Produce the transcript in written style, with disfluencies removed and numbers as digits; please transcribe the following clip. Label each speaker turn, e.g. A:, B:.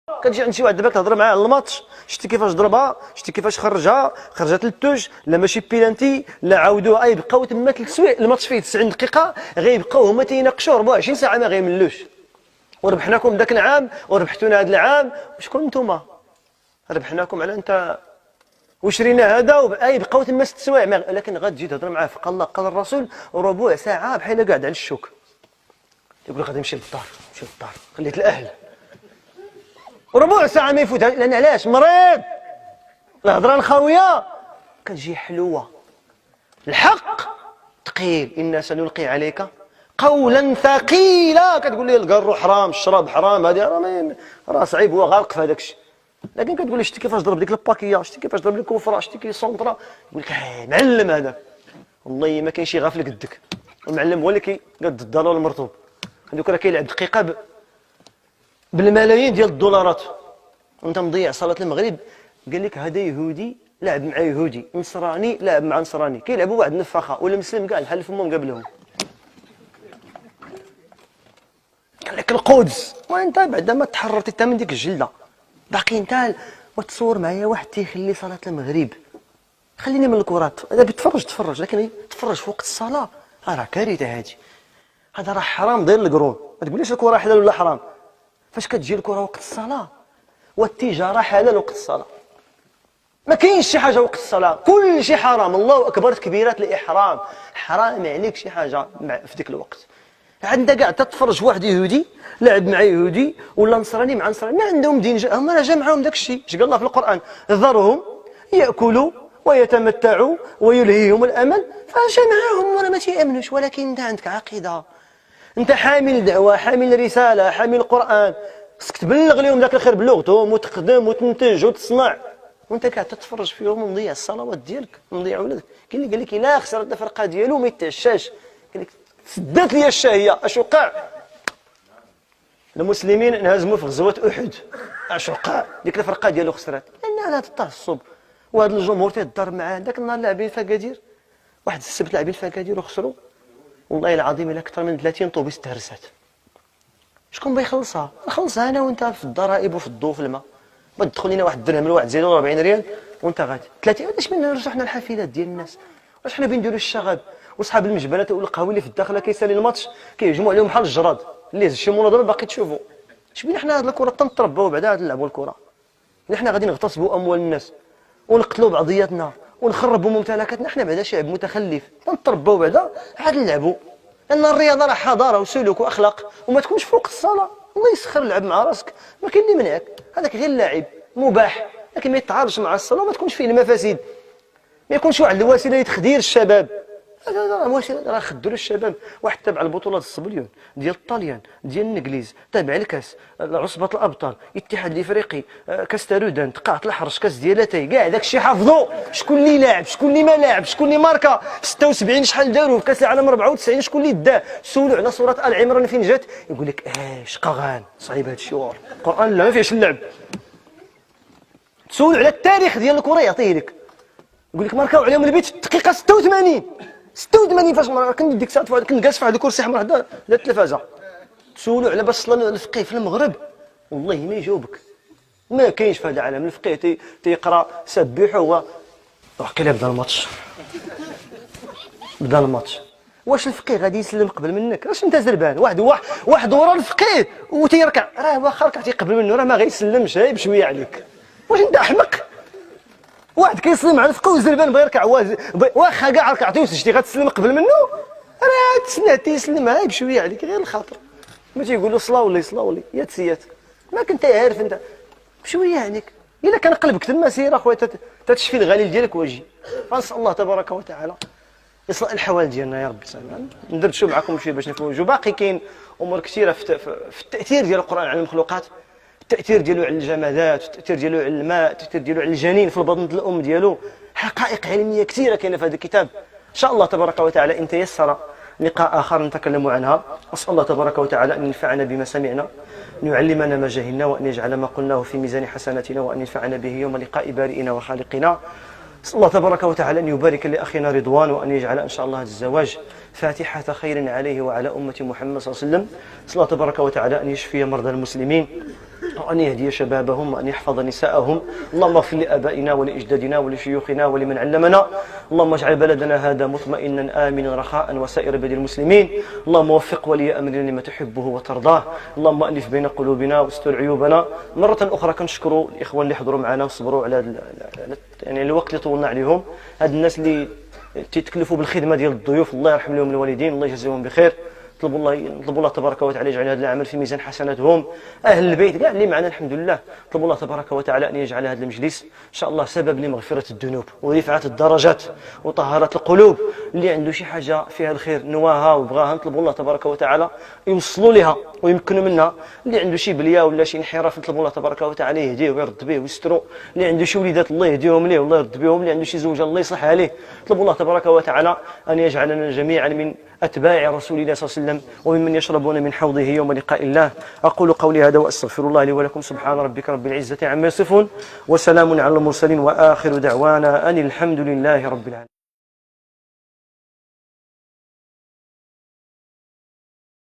A: كتجي عند شي واحد دابا كتهضر معاه على الماتش، شتي كيفاش ضربها، شتي كيفاش خرجها، خرجت للتوج، لا ماشي بيلانتي، لا عاودوها، يبقاو تما 3 سوايع، الماتش فيه 90 دقيقه، غيبقاو هما تيناقشوا 24 ساعه ما غيملوش. وربحناكم ذاك العام وربحتونا هذا العام، وشكون نتوما؟ ربحناكم على انت وشرينا هذا يبقاو تما 6 سوايع، لكن غتجي تهضر معاه في قال الله قال الرسول وربع ساعه بحال قاعد على الشوك. يقول لك غادي نمشي للدار، نمشي للدار، خليت الاهل ربع ساعه ما يفوتها، لان علاش؟ مريض، الهضره الخاويه كتجي حلوه. الحق ثقيل، انا سنلقي عليك قولا ثقيلا، كتقول لي القرو حرام، الشراب حرام، هذه راه صعيب، هو غارق في هذاك الشيء. لكن كتقول لي شتي كيفاش ضرب ديك الباكيه، شتي كيفاش ضرب لي كوفره، شتي كي سونطرا، يقول لك معلم هذاك. والله ما كاين شي غافل قدك، المعلم هو اللي كيقاد الضلال المرطوب. هذوك راه كيلعب دقيقه بالملايين ديال الدولارات، وانت مضيع صلاه المغرب. قال لك هذا يهودي لعب مع يهودي، نصراني لعب مع نصراني، كيلعبوا واحد النفاخه، ولا مسلم كاع الحل فمهم قبلهم. قال لك القدس، وانت بعد ما تحررتي حتى من ديك الجلده باقي انت وتصور معايا واحد تيخلي صلاه المغرب. خليني من الكرات، اذا تفرج، لكن تفرج في وقت الصلاه راه كارثه. هذا راه حرام داير القرون. ما تقوليش الكره حلال ولا حرام، فاش كتجي الكره وقت الصلاه، والتجاره حلال وقت الصلاه. ما كاينش شي حاجه وقت الصلاه، كل شيء حرام. الله اكبر كبيرات الاحرام، حرام عليك شي حاجه في ذاك الوقت. عندك كاع تتفرج واحد يهودي لعب مع يهودي، ولا نصراني مع نصراني، ما عندهم دين، هما راه جا معاهم داك الشيء. اش قال الله في القران؟ ذرهم ياكلوا ويتمتعوا ويلهيهم الامل، فجا معاهم ولا ما تيامنوش. ولكن انت عندك عقيده، انت حامل دعوه، حامل رساله، حامل قران، خصك تبلغ لهم داك الخير بلغتهم وتخدم وتنتج وتصنع، وانت قاعد تتفرج فيهم ومضيع الصلوات ديالك، مضيع ولادك. كاين اللي قال لك الا خسر الفرقه ديالو ما يتعشاش، قال لك سدات لي الشهيه. اش وقع؟ المسلمين انهزموا في غزوه احد، اش وقع؟ ديك الفرقه ديالو خسرات، لان هذا التعصب وهذا الجمهور تيضرب معاه. ذاك النهار لاعبين فكادير، واحد السبت لاعبين فكادير وخسروا، والله العظيم الا اكثر من 30 طوبيس تهرست. شكون بيخلصها؟ نخلصها انا وانت في الضرائب وفي الضو في الماء. ما تدخل لنا واحد الدرهم ولا واحد زيد ولا 40 ريال وانت غادي 30. علاش ما نرجعوا حنا الحافلات ديال الناس؟ واش حنا بنديروا الشغب وصحاب المجبنات والقهوي اللي في الداخله كيسالي الماتش كيهجموا عليهم بحال الجراد اللي شي مناظره باقي تشوفوا. اش بينا حنا هاد الكره تنتربوا بعدا نلعبوا الكره؟ اللي حنا غادي نغتصبوا اموال الناس ونقتلوا بعضياتنا ونخربوا ممتلكاتنا؟ حنا بعدا شعب متخلف، تنتربوا بعدا عاد نلعبوا. لان الرياضه راه حضاره وسلوك واخلاق، وما تكونش فوق الصلاه. الله يسخر، لعب مع راسك، ما كاين اللي منعك، هذاك غير لاعب مباح، لكن ما يتعارضش مع الصلاه وما تكونش فيه المفاسد. ما يكونش واحد الوسيله لتخدير الشباب. هذا راه وسيله، راه خدروا الشباب. واحد تابع البطولات الصبليون ديال الطاليان، ديال الانجليز، تابع الكاس، عصبه الابطال، الاتحاد الافريقي، كاس تارودانت، قاعه الحرش، كاس ديال اتاي، كاع داك الشيء حافظوا. شكون اللي لاعب، شكون اللي ما لاعب، شكون اللي ماركا 76 شحال داروا في كاس العالم 94، شكون اللي داه. سولوا على سوره ال عمران فين جات، يقول لك شقغان صعيب هذا الشيء. القران لا ما فيهش اللعب. تسولوا على التاريخ ديال الكره يعطيه لك، يقول لك ماركاو عليهم البيت في الدقيقه 86 فاش كنت ديك الساعه كنت جالس في واحد الكرسي حمر هدا التلفازه. تسولوا على باش صلى الفقيه في المغرب، والله ما يجاوبك. ما كاينش في هذا العالم الفقيه تيقرا سبح هو كلا بدا الماتش. واش الفقيه غادي يسلم قبل منك؟ واش انت زربان؟ واحد ورا الفقيه وتيركع، راه واخا ركعتي قبل منه راه ما غيسلمش، هاي بشويه عليك. واش انت احمق؟ واحد كيسلم على الفقه وزربان بغا يركع، واخا كاع ركعتي وسجدتي غتسلم قبل منه؟ راه تسنى تيسلم هاي بشويه عليك غير الخاطر. ما تيقول له صلاو لي يا تسيات، ما كنت عارف انت بشويه عليك. الا كان قلبك تما سير اخويا تتشفي الغليل ديالك واجي. فنسال الله تبارك وتعالى يصلح الحوال ديالنا يا ربي. ندردشوا معكم شويه باش نفهموا. باقي كاين امور كثيره في التاثير ديال القران على المخلوقات، التاثير ديالو على الجمادات، التاثير ديالو على الماء، التاثير ديالو على الجنين في البطن ديال الام ديالو. حقائق علميه كثيره كاينه في هذا الكتاب. ان شاء الله تبارك وتعالى ان تيسر لقاء اخر نتكلم عنها. اسال الله تبارك وتعالى ان ينفعنا بما سمعنا، ان يعلمنا ما جهلنا، وان يجعل ما قلناه في ميزان حسناتنا، وان ينفعنا به يوم لقاء بارئنا وخالقنا. اسال الله تبارك وتعالى ان يبارك لاخينا رضوان، وان يجعل ان شاء الله هذا الزواج فاتحه خير عليه وعلى امه محمد صلى الله عليه وسلم. اسال الله تبارك وتعالى ان يشفي مرضى المسلمين، وأن يهدي شبابهم وأن يحفظ نساءهم. اللهم اغفر لآبائنا ولأجدادنا ولشيوخنا ولمن علمنا. اللهم اجعل بلدنا هذا مطمئنا آمنا رخاء وسائر بلاد المسلمين. اللهم وفق ولي أمرنا لما تحبه وترضاه. اللهم ألف بين قلوبنا واستر عيوبنا. مرة أخرى كنشكروا الإخوان اللي حضروا معنا وصبروا على يعني الوقت اللي طولنا عليهم. هاد الناس اللي تتكلفوا بالخدمة ديال الضيوف، الله يرحم لهم الوالدين، الله يجزيهم بخير. نطلبوا الله تبارك وتعالى يجعل هذا العمل في ميزان حسناتهم، اهل البيت كاع اللي معنا الحمد لله. نطلبوا الله تبارك وتعالى ان يجعل هذا المجلس ان شاء الله سبب لمغفره الذنوب ورفعه الدرجات وطهاره القلوب. اللي عنده شي حاجه فيها الخير نواها وبغاها، نطلبوا الله تبارك وتعالى يوصلوا لها ويمكنوا منها. اللي عنده شي بليه ولا شي انحراف نطلبوا الله تبارك وتعالى يهديه ويرد به ويستروا. اللي عنده شي وليدات الله يهديهم ليه والله يرد بهم. اللي عنده شي زوجه الله يصلحها ليه. نطلبوا الله تبارك وتعالى ان يجعلنا جميعا من أتباع رسول الله صلى الله عليه وسلم وممن يشربون من حوضه يوم لقاء الله. أقول قولي هذا وأستغفر الله لي ولكم. سبحان ربك رب العزة عما يصفون وسلام على المرسلين وآخر دعوانا أن الحمد لله رب العالمين.